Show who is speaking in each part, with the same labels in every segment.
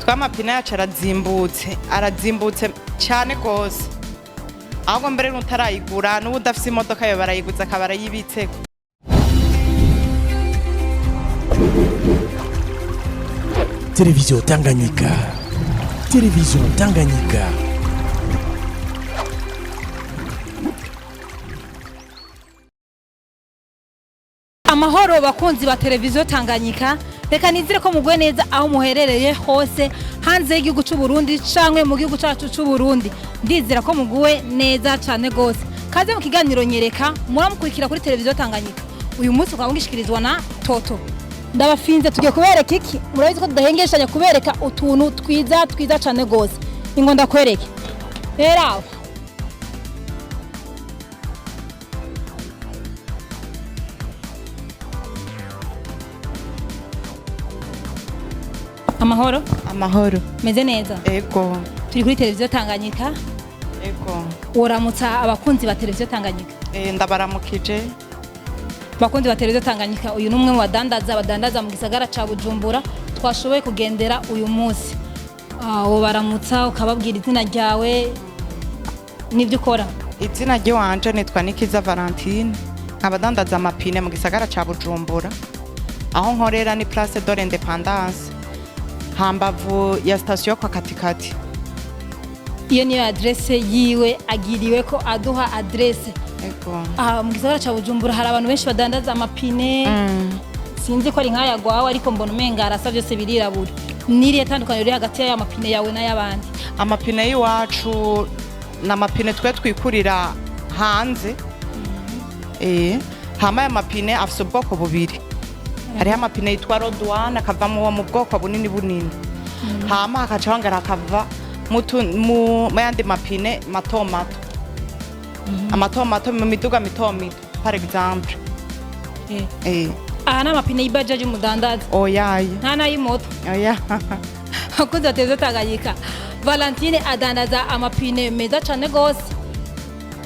Speaker 1: twamapine yacu arazimbutse cyane gose ahubwo mbere n'utarayigura n'ubu udafise imodoka yo barayiguza akaba arayibitseko.
Speaker 2: Television Tanganyika. Television Tanganyika.
Speaker 3: Amahoro bakunzi ba televiziyo Tanganyika, reka nizire ko mugwe neza aho muherereye hose hanze y'igihugu cy'u Burundi canke mu gihugu cyacu cy'u Burundi. Ndizira ko mugwe neza cyane gose. Kaze mu kiganiro nyereka muramukurikira kuri televiziyo Tanganyika. Uyu munsi ukamugishikirizwa na Toto. Ndabafinze tugiye kubereka iki? Murabizi ko tudahengeshanya kubereka utuntu twiza cyane gose. Ingo ndakwereke. Rero Amahoro. Meze neza?
Speaker 1: Ego.
Speaker 3: Turi kuri televiziyo Tanganyika?
Speaker 1: Ego.
Speaker 3: Uramutsa abakunzi ba televiziyo Tanganyika?
Speaker 1: Ndabaramukije.
Speaker 3: Bakunzi ba televiziyo Tanganyika, uyu numwe mu badandaza mu gisagara ca Bujumbura twashoboye kugendera uyu munsi. Baramutsa ukababwira izina ryawe n'ibyo ukora.
Speaker 1: Izina ryanje nitwa Nikiza Valentine, abadandaza amapine mu gisagara ca Bujumbura. Aho nkorera ni Place de l'Independance. Hambavu ya station kwa katikati.
Speaker 3: Iyo niyo adresse yiwe agiriwe ko aduha adresse.
Speaker 1: Ego.
Speaker 3: Mu gisagara ca Bujumbura hari abantu benshi badandaza amapine. Sinzi ko ari nkaya gwawe ariko mbona umenga arasa byose birirabura. Niriye tandukaniro riri hagati ya mapine yawe n'ayabandi.
Speaker 1: Amapine yiwacu n'amapine twe twikurira hanze. Hama ya mapine afise ubwoko bubiri. Hari amapine yitwa Rodwane akavamo mu bwoko bunini. Hama hakaca hongera akava mu yandi mapine mato. Amato mu miduga mito par exemple.
Speaker 3: Ana mapine y'ibajaji umudandaza.
Speaker 1: Oyaye.
Speaker 3: Nta y'imoto.
Speaker 1: Oya.
Speaker 3: Hakuza televiziyo Tanganyika. Valentine adandaza amapine meza cyane gose.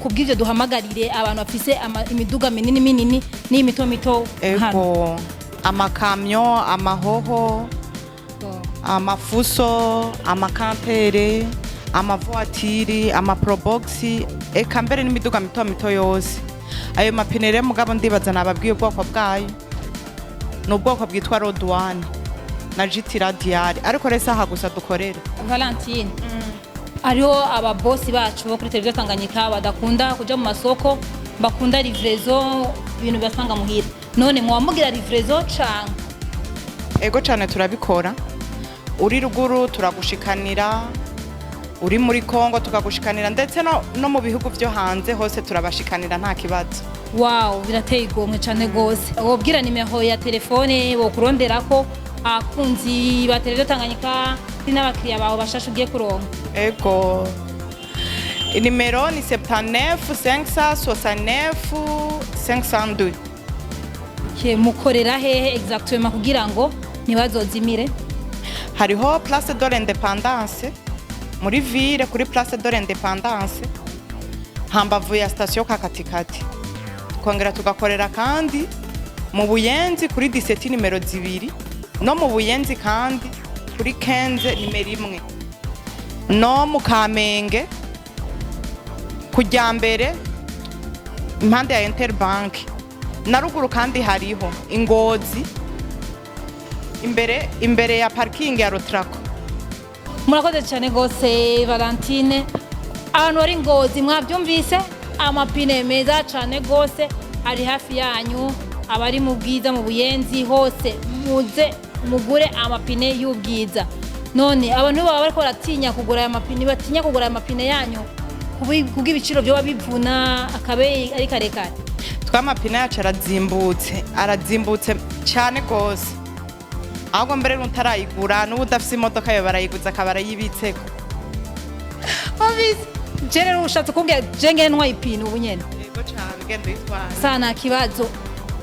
Speaker 3: Kubw'ivyo duhamagarire abantu bafise imiduga minini n'imito.
Speaker 1: Ego. Amakamyo, amahoho, amafuso, amakampere, amavoitire, amaproboxi, eka mbere n'imiduga mito yose. Ayo mapine rero mugabo ndibaza nababwiye ubwoko bwayo. N'ubwoko bwitwa Rodwane na GT Radial, ariko resa aha gusa dukorera.
Speaker 3: Valentine. Ariho ababosi bacu bo kuri televiziyo Tanganyika badakunda kuja mu masoko, bakunda livraison ibintu basanga muhira. None mwamugira livraison canke?
Speaker 1: Ego cyane turabikora. Uri ruguru turagushikanira, uri muri Kongo tukagushikanira, ndetse no mu bihugu byo hanze hose turabashikanira nta kibazo.
Speaker 3: Wow, birateye igomwe cyane gose. Wobwira nimero ya telefone wo kuronderako akunzi ba televiziyo Tanganyika n'abakiriya bawe bashasha ugiye kuronka.
Speaker 1: Ego. Inimero ni 79 569 502.
Speaker 3: Mukorera hehe exactement kugira ngo ntibazozimire?
Speaker 1: Hariho Place de l'Independance muri ville kuri Place de l'Independance hambavu ya station katikati. Kongera tugakorera kandi mu Buyenzi kuri 17 nimero 2 no mu Buyenzi kandi kuri 15 nimero 1 no mu Kamenge kujya mbere impande ya Interbank. Na ruguru kandi hariho Ingozi imbere ya parking ya Rotraco.
Speaker 3: Murakoze cyane gose Valentine. Abantu bari Ngozi mwabyumvise, amapine meza cyane gose ari hafi yanyu. Abari mu bwiza mu Buyenzi hose muze mugure amapine y'ubwiza. None abantu baba bariko baratinya kugura aya mapine, batinya kugura aya mapine yanyu kubw'ibiciro byo babivuna akabe ari karekare.
Speaker 1: Twamapine yacu arazimbutse cyane gose ahubwo mbere n'utarayigura n'ubu udafise imodoka yo barayiguza akaba arayibitseko.
Speaker 3: Jere ushatse kumbwira jenge ntwa ipine ubu nyene?
Speaker 1: Yego cyane gendo yitwara.
Speaker 3: Sana kibazo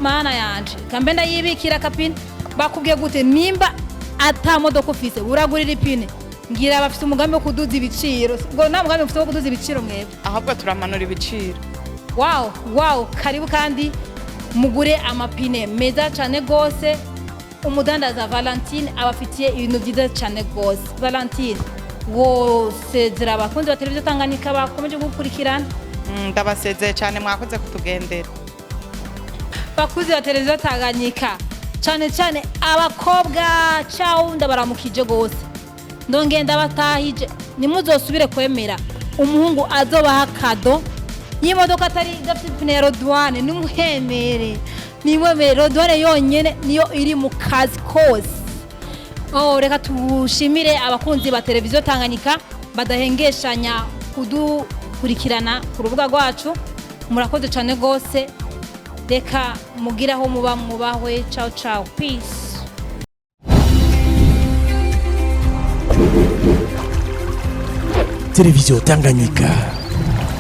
Speaker 3: mana yanje kambe ndayibikira kapine bakubwiye gute nimba ata modoka ufise uragurira ipine ngira bafite umugambi wo kuduza ibiciro ngo nta mugambi ufite wo kuduza ibiciro mwebwe
Speaker 1: ahubwo turamanura ibiciro.
Speaker 3: Wow, karibu kandi mugure amapine meza cyane gose umudandaza Valentine abafitiye ibintu byiza cyane rwose. Valentine wosezera abakunzi ba televiziyo Tanganyika bakomeje gukurikirana.
Speaker 1: Ndabasezeye cyane, mwakoze kutugendera.
Speaker 3: Bakuzi ba televiziyo Tanganyika cyane cyane abakobwa cyawo ndabaramukije gose, ndongenda batahije nimuzosubire kwemera umuhungu azobaha kado y'imodoka atari gafite pinero douane. Nimwemere douane yonyene niyo iri mu kazi kose. Reka tushimire abakunzi ba televiziyo Tanganyika badahengeshanya kudukurikirana ku rubuga rwacu. Murakoze cyane gose, reka mugiraho muba mwubahwe. Ciao ciao, peace.
Speaker 2: Télévision Tanganyika.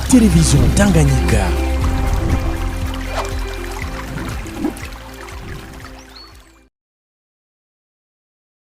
Speaker 2: Télévision Tanganyika.